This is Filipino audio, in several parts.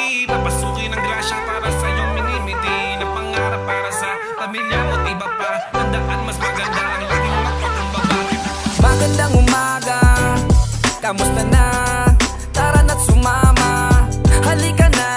nakangiti. Papasukin ang grasya para sa iyong minimiti. Na pangarap para sa pamilya mo't iba pa. Tandaan mas maganda ang laging magpakumbaba. Magandang umaga, kamusta na? Tara na't sumama, halika na.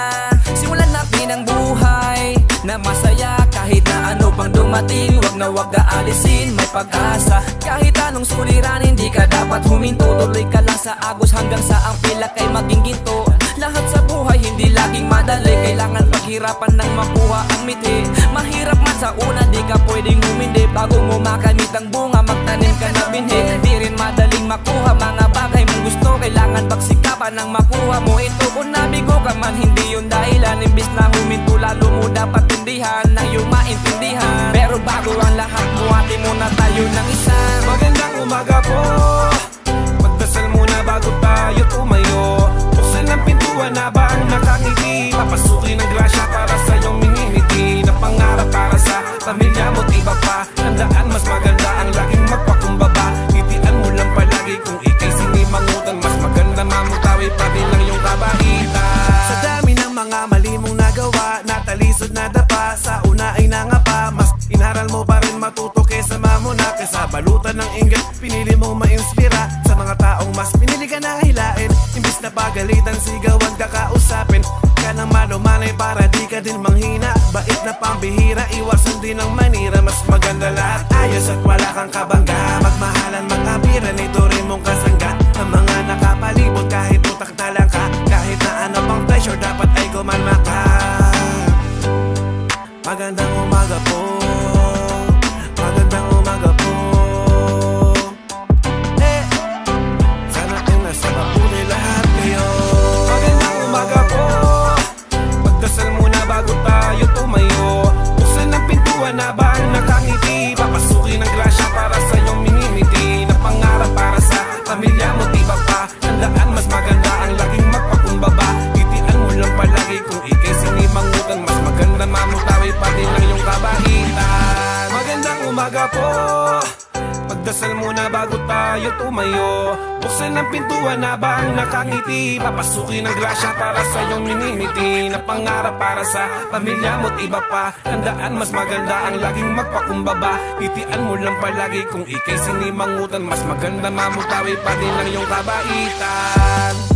Simulan natin ang buhay na masaya. Kahit na ano pang dumating, wag na wag aalisin, may pag-asa. Kahit anong suliranin, hindi ka dapat huminto. Tuloy ka lang sa agos hanggang sa ang pilak ay maging ginto. Lahat sa buhay hindi laging madali, kailangan paghirapan ng makuha ang miti. Mahirap man sa una, di ka pwedeng humindi. Bago mo makamit ang bunga, magtanim ka na binhi. Di rin madaling makuha mga bagay mong gusto, kailangan pagsikapan ng makuha mo ito. Kung nabigo ka man, hindi yun dahilan. Imbis na huminto, lalo mo dapat tindihan na yung maintindihan. Pero bago ang lahat, buhati muna tayo ng isa. Magandang umaga po, magdasal muna bago tayo tumayo. Buksan ang pintuan na ba ang nakangiti. Papasukin ang grasya para sa iyong minimiti. Na pangarap para sa pamilya mo't iba pa. Tandaan mas maganda ang laging magpakumbaba. Itian mo lang palagi kung ikay sinimangutan. Mas maganda mamutawi pa din ang iyong kabaitan. Sa dami ng mga mali mong nagawa, natalisod na dapa, sa una ay nangapa. Mas inaral mo pa rin matuto kesa mamuna. Kesa balutan ng inggit, pinili mo ma-inspira. Sa mga taong mas pinili ka na hilain. Imbis na pagalitan, sigawan ka kausapin. Ka nang malumanay para di ka din manghina. Bait na pambihira, iwasan din ang manira. Mas maganda lahat ayos at wala kang kabangga. Magmahalan, mag-abiran, ito rin mong kasangga. Ang mga nakapalibot kahit utak talang ka. Kahit na ano pang pressure, dapat ay kumalma ka. Magandang umaga po, magandang umaga po. Sana ay nasa mabuti lahat kayo. Magandang umaga po, magdasal muna bago tayo tumayo. Buksan ang pintuan na ba ang nakangiti. Papasukin ang grasya para sa iyong minimiti. Na pangarap para sa pamilya mo't iba pa. Tandaan mas maganda ang laging magpakumbaba. Itian mo lang palagi kung ikay sinimangutan. Mas maganda mamutawi pa din ang iyong kabaitan. Magandang umaga po, magdasal muna bago tayo tumayo. Buksan ang pintuan na ba ang nakangiti. Papasukin ang grasya para sa iyong minimiti. Na pangarap para sa pamilya mo't iba pa. Tandaan mas maganda ang laging magpakumbaba. Itian mo lang palagi kung ikay sinimangutan. Mas maganda mamutawi pa din ang iyong kabaitan.